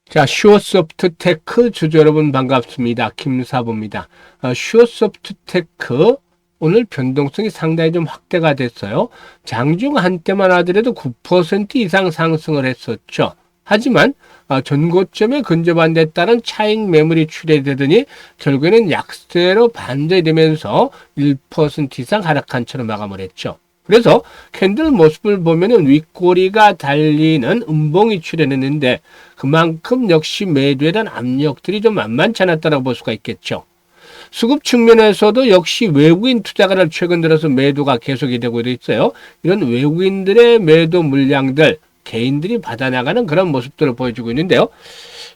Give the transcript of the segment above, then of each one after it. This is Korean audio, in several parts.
자, 슈어소프트테크 주주 여러분 반갑습니다. 김사부입니다. 슈어소프트테크 오늘 변동성이 상당히 좀 확대가 됐어요. 장중 한때만 하더라도 9% 이상 상승을 했었죠. 하지만 전고점에 근접한 데 따른 차익 매물이 출회되더니 결국에는 약세로 반전이 되면서 1% 이상 하락한 채로 마감을 했죠. 그래서 캔들 모습을 보면은 윗꼬리가 달리는 음봉이 출현했는데 그만큼 역시 매도에 대한 압력들이 좀 만만치 않았다고 볼 수가 있겠죠. 수급 측면에서도 역시 외국인 투자가를 최근 들어서 매도가 계속이 되고 있어요. 이런 외국인들의 매도 물량들 개인들이 받아나가는 그런 모습들을 보여주고 있는데요.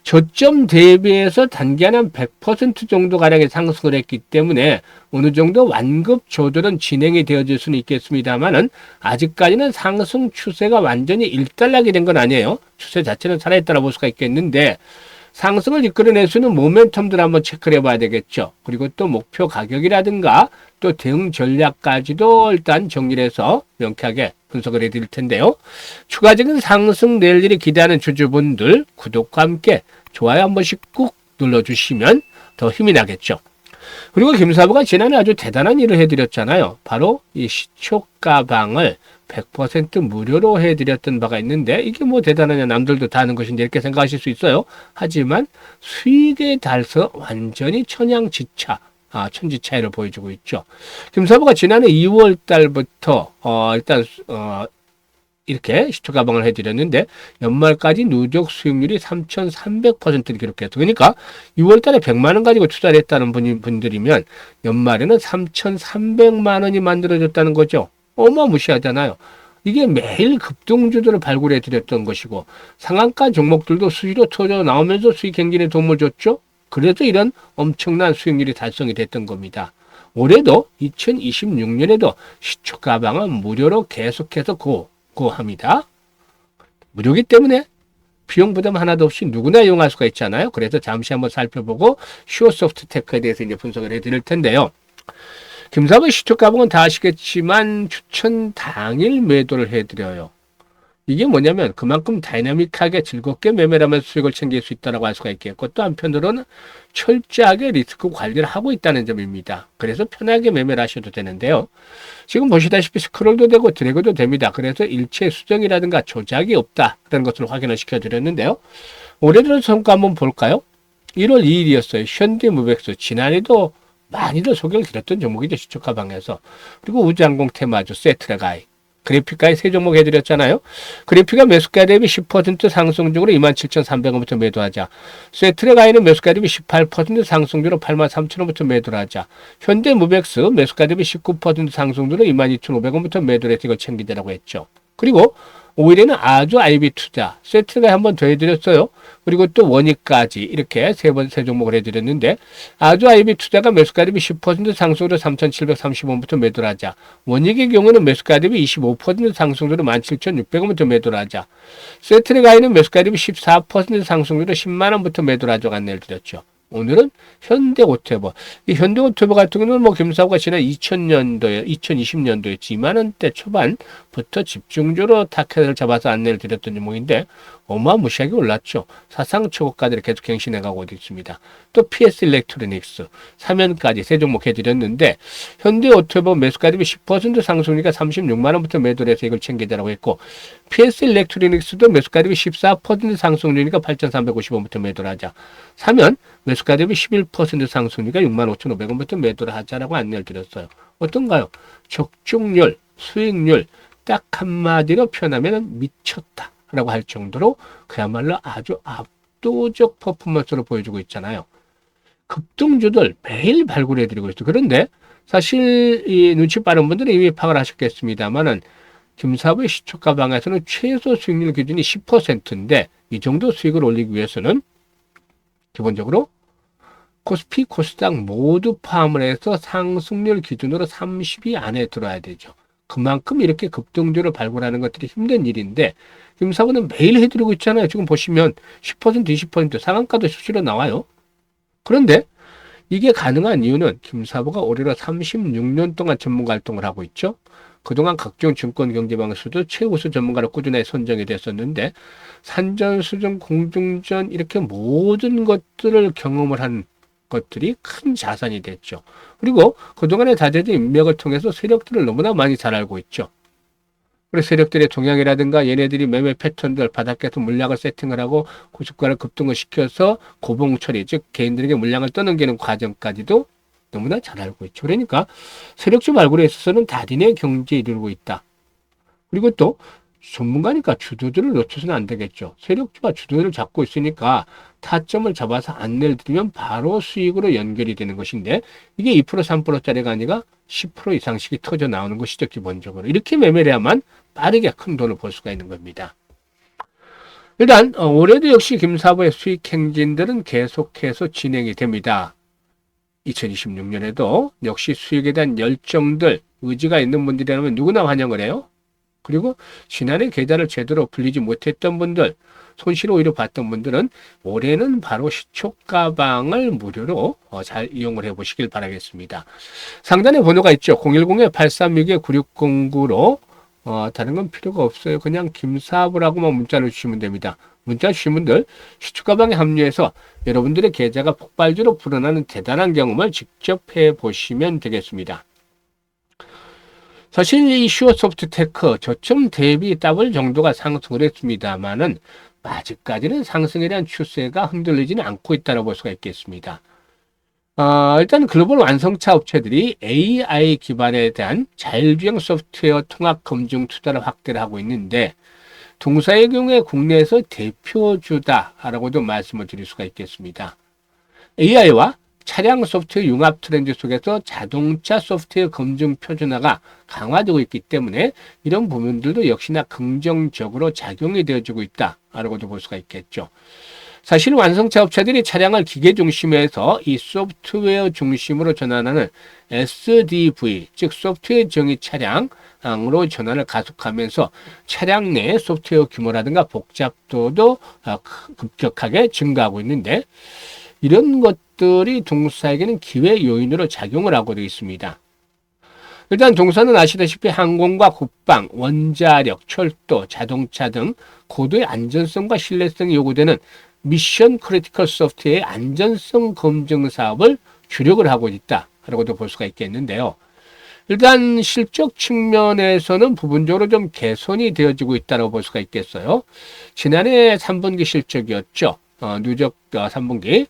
저점 대비해서 단기간 한 100% 정도 가량의 상승을 했기 때문에 어느 정도 완급 조절은 진행이 되어질 수는 있겠습니다만은 아직까지는 상승 추세가 완전히 일단락이 된 건 아니에요. 추세 자체는 살아있다고 볼 수가 있겠는데 상승을 이끌어낼 수 있는 모멘텀들 한번 체크를 해봐야 되겠죠. 그리고 또 목표 가격이라든가 또 대응 전략까지도 일단 정리를 해서 명쾌하게 분석을 해드릴 텐데요. 추가적인 상승 낼 일이 기대하는 주주분들 구독과 함께 좋아요 한 번씩 꾹 눌러주시면 더 힘이 나겠죠. 그리고 김사부가 지난해 아주 대단한 일을 해드렸잖아요. 바로 이 시초 가방을 100% 무료로 해드렸던 바가 있는데 이게 뭐 대단하냐 남들도 다 하는 것인지 이렇게 생각하실 수 있어요. 하지만 수익에 달서 완전히 천양지차 천지차이를 보여주고 있죠. 김사부가 지난해 2월 달부터 일단 이렇게 시초 가방을 해드렸는데 연말까지 누적 수익률이 3,300%를 기록했어요. 그러니까 6월 달에 100만 원 가지고 투자를 했다는 분들이면 연말에는 3,300만 원이 만들어졌다는 거죠. 어마무시하잖아요. 이게 매일 급등주들을 발굴해 드렸던 것이고 상한가 종목들도 수시로 터져 나오면서 수익 행진에 도움을 줬죠. 그래서 이런 엄청난 수익률이 달성이 됐던 겁니다. 올해도 2026년에도 시초 가방은 무료로 계속해서 고합니다. 무료기 때문에 비용 부담 하나도 없이 누구나 이용할 수가 있잖아요. 그래서 잠시 한번 살펴보고 슈어소프트테크에 대해서 이제 분석을 해드릴 텐데요. 김사부의 시초 가방은 다 아시겠지만 추천 당일 매도를 해드려요. 이게 뭐냐면 그만큼 다이나믹하게 즐겁게 매매를 하면서 수익을 챙길 수 있다고 할 수가 있겠고 또 한편으로는 철저하게 리스크 관리를 하고 있다는 점입니다. 그래서 편하게 매매를 하셔도 되는데요. 지금 보시다시피 스크롤도 되고 드래그도 됩니다. 그래서 일체 수정이라든가 조작이 없다라는 것을 확인을 시켜드렸는데요. 올해 들어 성과 한번 볼까요? 1월 2일이었어요. 현대무백스 지난해도 많이들 소개를 드렸던 종목이죠. 시초 가방에서. 그리고 우주항공 테마주 세트레가이. 그래픽까지 세 종목 해드렸잖아요. 그래픽가 매수가 대비 10% 상승적으로 27,300원부터 매도하자. 세트레가이는 매수가 대비 18% 상승적으로 83,000원부터 매도를 하자. 현대무백스 매수가 대비 19% 상승적으로 22,500원부터 매도를 해서 이걸 챙기자라고 했죠. 그리고 5일에는 아주 IB 투자 세트가 한 번 더 해드렸어요. 그리고 또 원익까지 이렇게 세 종목을 해드렸는데 아주 IB 투자가 매수가 대비 10% 상승으로 3,730원부터 매도를 하자. 원익의 경우는 매수가 대비 25% 상승으로 17,600원부터 매도를 하자. 세트가이는 매수가 대비 14% 상승으로 10만원부터 매도를 하자고 안내를 드렸죠. 오늘은 현대오토버. 이 현대오토버 같은 경우는 뭐 김사부가 지난 2020년도에 2만원대 초반부터 집중적으로 타켓을 잡아서 안내를 드렸던 종목인데 어마무시하게 올랐죠. 사상 최고가들을 계속 갱신해가고 있습니다. 또 PS 일렉트로닉스 3연까지 세 종목 해드렸는데 현대오토버 매수가 대비 10% 상승이니까 36만원부터 매도를 해서 이걸 챙기자라고 했고 PS 일렉트로닉스도 매수가 대비 14% 상승률이니까 8,350원부터 매도를 하자. 사면 매수가 대비 11% 상승이니까 65,500원부터 매도를 하자라고 안내를 드렸어요. 어떤가요? 적중률, 수익률 딱 한마디로 표현하면 미쳤다 라고 할 정도로 그야말로 아주 압도적 퍼포먼스를 보여주고 있잖아요. 급등주들 매일 발굴해드리고 있어요. 그런데 사실 이 눈치 빠른 분들은 이미 파악을 하셨겠습니다만은 김사부의 시초가 방에서는 최소 수익률 기준이 10%인데 이 정도 수익을 올리기 위해서는 기본적으로 코스피, 코스닥 모두 포함을 해서 상승률 기준으로 30위 안에 들어야 되죠. 그만큼 이렇게 급등주를 발굴하는 것들이 힘든 일인데 김사부는 매일 해드리고 있잖아요. 지금 보시면 10%, 20% 상한가도 수시로 나와요. 그런데 이게 가능한 이유는 김사부가 올해로 36년 동안 전문가 활동을 하고 있죠. 그동안 각종 증권 경제 방식도 최우수 전문가로 꾸준히 선정이 됐었는데 산전수전 공중전 이렇게 모든 것들을 경험을 한 것들이 큰 자산이 됐죠. 그리고 그동안에 다져진 인맥을 통해서 세력들을 너무나 많이 잘 알고 있죠. 그래서 세력들의 동향이라든가 얘네들이 매매 패턴들 바닥에서 물량을 세팅을 하고 고주가를 급등을 시켜서 고봉 처리, 즉 개인들에게 물량을 떠넘기는 과정까지도 너무나 잘 알고 있죠. 그러니까 세력주 발굴에 있어서는 달인의 경지에 이르고 있다. 그리고 또 전문가니까 주도들을 놓쳐서는 안 되겠죠. 세력주가 주도를 잡고 있으니까 타점을 잡아서 안내를 드리면 바로 수익으로 연결이 되는 것인데 이게 2% 3%짜리가 아니라 10% 이상씩이 터져 나오는 것이죠. 기본적으로. 이렇게 매매를 해야만 빠르게 큰 돈을 벌 수가 있는 겁니다. 일단 올해도 역시 김사부의 수익 행진들은 계속해서 진행이 됩니다. 2026년에도 역시 수익에 대한 열정들, 의지가 있는 분들이라면 누구나 환영을 해요. 그리고 지난해 계좌를 제대로 불리지 못했던 분들, 손실을 오히려 봤던 분들은 올해는 바로 시초가방을 무료로 잘 이용을 해보시길 바라겠습니다. 상단에 번호가 있죠. 010-836-9609로 다른 건 필요가 없어요. 그냥 김사부라고만 문자를 주시면 됩니다. 문자 주신 분들 시초가방에 합류해서 여러분들의 계좌가 폭발주로 불어나는 대단한 경험을 직접 해보시면 되겠습니다. 사실 이 슈어소프트테크 저점 대비 더블 정도가 상승을 했습니다만은 아직까지는 상승에 대한 추세가 흔들리지는 않고 있다고 볼 수가 있겠습니다. 일단 글로벌 완성차 업체들이 AI 기반에 대한 자율주행 소프트웨어 통합 검증 투자를 확대를 하고 있는데 동사의 경우에 국내에서 대표주다라고도 말씀을 드릴 수가 있겠습니다. AI와 차량 소프트웨어 융합 트렌드 속에서 자동차 소프트웨어 검증 표준화가 강화되고 있기 때문에 이런 부분들도 역시나 긍정적으로 작용이 되어지고 있다라고도 볼 수가 있겠죠. 사실 완성차 업체들이 차량을 기계 중심에서 이 소프트웨어 중심으로 전환하는 SDV, 즉 소프트웨어 정의 차량으로 전환을 가속하면서 차량 내 소프트웨어 규모라든가 복잡도도 급격하게 증가하고 있는데 이런 것들이 동사에게는 기회 요인으로 작용을 하고 되어 있습니다. 일단 동사는 아시다시피 항공과 국방, 원자력, 철도, 자동차 등 고도의 안전성과 신뢰성이 요구되는 미션 크리티컬 소프트웨어의 안전성 검증 사업을 주력을 하고 있다라고도 볼 수가 있겠는데요. 일단 실적 측면에서는 부분적으로 좀 개선이 되어지고 있다고 볼 수가 있겠어요. 지난해 3분기 실적이었죠. 누적 3분기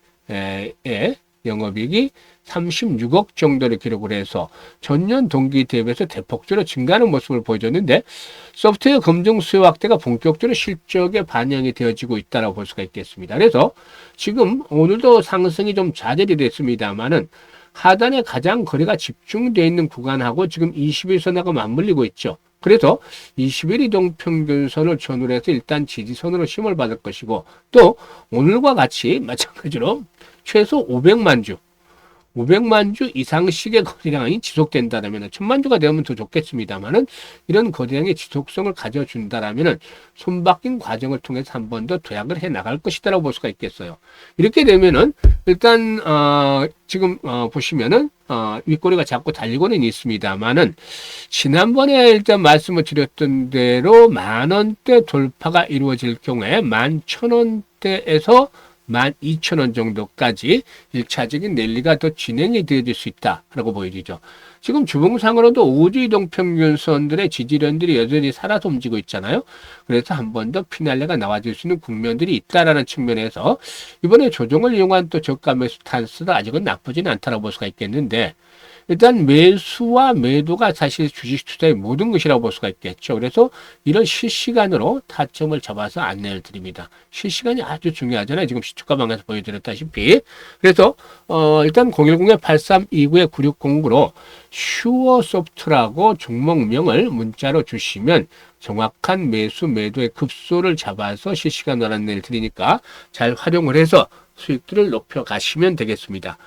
영업이익이 36억 정도를 기록을 해서 전년 동기 대비해서 대폭적으로 증가하는 모습을 보여줬는데 소프트웨어 검증 수요 확대가 본격적으로 실적에 반영이 되어지고 있다고 볼 수가 있겠습니다. 그래서 지금 오늘도 상승이 좀 좌절이 됐습니다만은 하단에 가장 거래가 집중되어 있는 구간하고 지금 21선하고 맞물리고 있죠. 그래서 20일 이동평균선을 전후로 해서 일단 지지선으로 힘을 받을 것이고 또 오늘과 같이 마찬가지로 최소 500만 주 이상씩의 거래량이 지속된다면 1000만 주가 되면 더 좋겠습니다만은 이런 거래량의 지속성을 가져준다면 손바뀐 과정을 통해서 한 번 더 도약을 해 나갈 것이다라고 볼 수가 있겠어요. 이렇게 되면은 일단 지금 보시면은 윗꼬리가 자꾸 달리고는 있습니다만은 지난번에 일단 말씀을 드렸던 대로 10,000원대 돌파가 이루어질 경우에 11,000원대에서 12,000원 정도까지 1차적인 랠리가 더 진행이 되어질 수 있다라고 보여지죠. 지금 주봉상으로도 5주 이동평균선들의 지지련들이 여전히 살아서 움직이고 있잖아요. 그래서 한 번 더 피날레가 나와줄 수 있는 국면들이 있다라는 측면에서 이번에 조정을 이용한 또 저가 매수 탄스도 아직은 나쁘지는 않다고 볼 수가 있겠는데 일단 매수와 매도가 사실 주식 투자의 모든 것이라고 볼 수가 있겠죠. 그래서 이런 실시간으로 타점을 잡아서 안내를 드립니다. 실시간이 아주 중요하잖아요. 지금 시초가방에서 보여드렸다시피. 그래서 일단 010-8329-9609로 슈어소프트라고 종목명을 문자로 주시면 정확한 매수 매도의 급소를 잡아서 실시간으로 안내를 드리니까 잘 활용을 해서 수익들을 높여가시면 되겠습니다.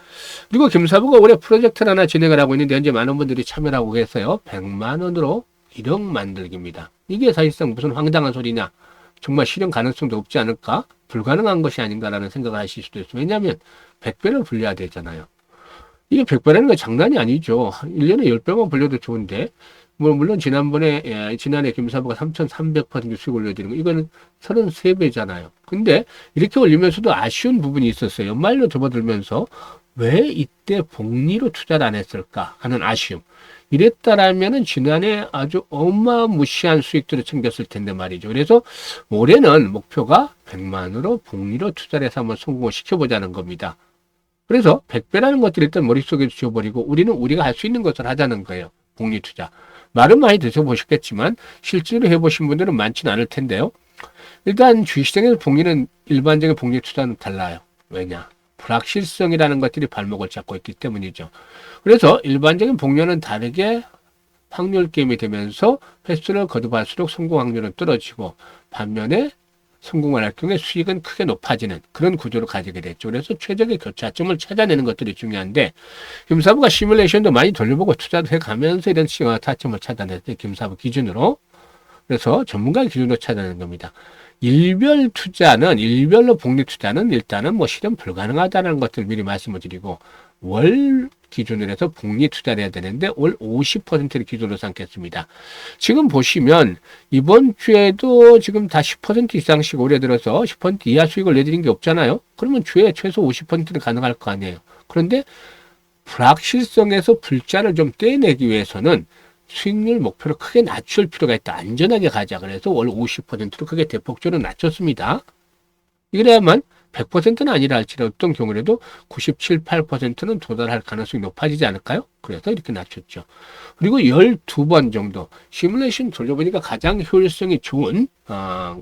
그리고 김사부가 올해 프로젝트를 하나 진행을 하고 있는데 현재 많은 분들이 참여를 하고 계세요. 100만 원으로 1억 만들기입니다. 이게 사실상 무슨 황당한 소리냐. 정말 실현 가능성도 없지 않을까? 불가능한 것이 아닌가라는 생각을 하실 수도 있어요. 왜냐하면 100배를 불려야 되잖아요. 이게 100배라는 건 장난이 아니죠. 1년에 10배만 불려도 좋은데 뭐 물론 지난해 김사부가 3,300% 수익 올려드린 거 이거는 33배잖아요. 근데 이렇게 올리면서도 아쉬운 부분이 있었어요. 연말로 접어들면서 왜 이때 복리로 투자를 안 했을까 하는 아쉬움. 이랬다라면은 지난해 아주 어마무시한 수익들을 챙겼을 텐데 말이죠. 그래서 올해는 목표가 100만으로 복리로 투자를 해서 한번 성공을 시켜보자는 겁니다. 그래서 100배라는 것들을 일단 머릿속에 지워버리고 우리는 우리가 할 수 있는 것을 하자는 거예요. 복리 투자. 말은 많이 드셔보셨겠지만 실제로 해보신 분들은 많지는 않을 텐데요. 일단 주식시장에서 복리는 일반적인 복리 투자는 달라요. 왜냐? 불확실성이라는 것들이 발목을 잡고 있기 때문이죠. 그래서 일반적인 복리는 다르게 확률 게임이 되면서 횟수를 거듭할수록 성공 확률은 떨어지고 반면에 성공을 할 경우에 수익은 크게 높아지는 그런 구조를 가지게 됐죠. 그래서 최적의 교차점을 찾아내는 것들이 중요한데 김사부가 시뮬레이션도 많이 돌려보고 투자도 해가면서 이런 타점을 찾아냈어요. 김사부 기준으로. 그래서 전문가 기준으로 찾아내는 겁니다. 일별로 복리 투자는 일단은 뭐 실현 불가능하다는 것들을 미리 말씀을 드리고 월 기준으로 해서 복리 투자를 해야 되는데 월 50%를 기준으로 삼겠습니다. 지금 보시면 이번 주에도 지금 다 10% 이상씩 올해 들어서 10% 이하 수익을 내드린 게 없잖아요. 그러면 주에 최소 50%는 가능할 거 아니에요. 그런데 불확실성에서 불자를 좀 떼내기 위해서는 수익률 목표를 크게 낮출 필요가 있다. 안전하게 가자. 그래서 월 50%로 크게 대폭적으로 낮췄습니다. 이래야만 100%는 아니라 할지라도 어떤 경우라도 97, 8%는 도달할 가능성이 높아지지 않을까요? 그래서 이렇게 낮췄죠. 그리고 12번 정도 시뮬레이션 돌려보니까 가장 효율성이 좋은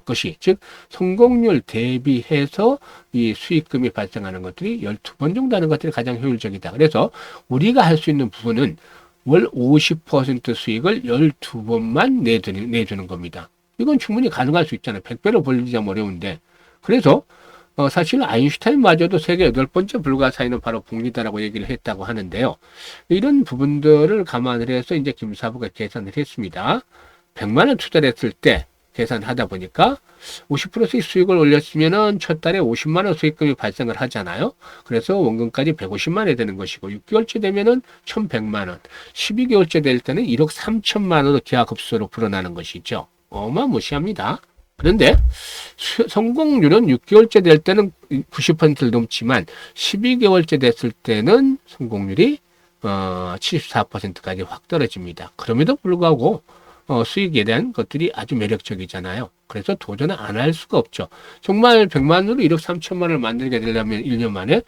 것이 즉 성공률 대비해서 이 수익금이 발생하는 것들이 12번 정도 하는 것들이 가장 효율적이다. 그래서 우리가 할 수 있는 부분은 월 50% 수익을 12번만 내주는 겁니다. 이건 충분히 가능할 수 있잖아요. 100배로 벌리자면 어려운데. 그래서 사실 아인슈타인마저도 세계 8번째 불가사의는 바로 복리다라고 얘기를 했다고 하는데요. 이런 부분들을 감안을 해서 이제 김사부가 계산을 했습니다. 100만 원 투자를 했을 때 계산하다 보니까 50% 수익을 올렸으면은 첫 달에 50만 원 수익금이 발생을 하잖아요. 그래서 원금까지 150만 원이 되는 것이고 6개월째 되면은 1,100만 원, 12개월째 될 때는 1억 3천만 원으로 기하급수로 불어나는 것이죠. 어마무시합니다. 그런데 성공률은 6개월째 될 때는 90%를 넘지만 12개월째 됐을 때는 성공률이 74%까지 확 떨어집니다. 그럼에도 불구하고 수익에 대한 것들이 아주 매력적이잖아요. 그래서 도전을 안 할 수가 없죠. 정말 100만으로 1억 3천만 원을 만들게 되려면 1년 만에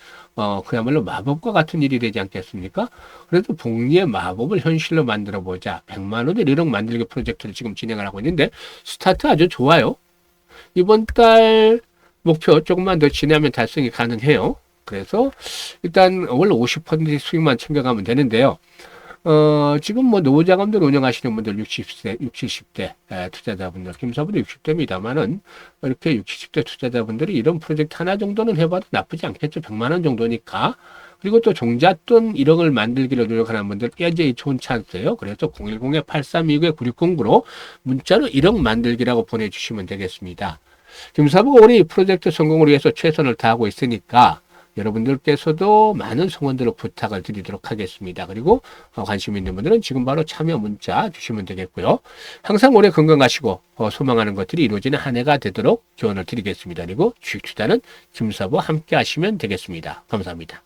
그야말로 마법과 같은 일이 되지 않겠습니까? 그래서 복리의 마법을 현실로 만들어 보자. 100만 원을 1억 만들기 프로젝트를 지금 진행을 하고 있는데 스타트 아주 좋아요. 이번 달 목표 조금만 더 지나면 달성이 가능해요. 그래서 일단 월 50% 수익만 챙겨가면 되는데요. 지금 뭐 노후자금들 운영하시는 분들 60세, 60, 70대 투자자분들, 김사부도 60대입니다만은 이렇게 60, 70대 투자자분들이 이런 프로젝트 하나 정도는 해봐도 나쁘지 않겠죠. 100만 원 정도니까. 그리고 또 종잣돈 1억을 만들기로 노력하는 분들 굉장히 좋은 찬스예요. 그래서 010-8329-9609로 문자로 1억 만들기라고 보내주시면 되겠습니다. 김사부가 올해 이 프로젝트 성공을 위해서 최선을 다하고 있으니까 여러분들께서도 많은 성원들을 부탁을 드리도록 하겠습니다. 그리고 관심 있는 분들은 지금 바로 참여 문자 주시면 되겠고요. 항상 올해 건강하시고 소망하는 것들이 이루어지는 한 해가 되도록 기원을 드리겠습니다. 그리고 주식 투자는 김사부와 함께 하시면 되겠습니다. 감사합니다.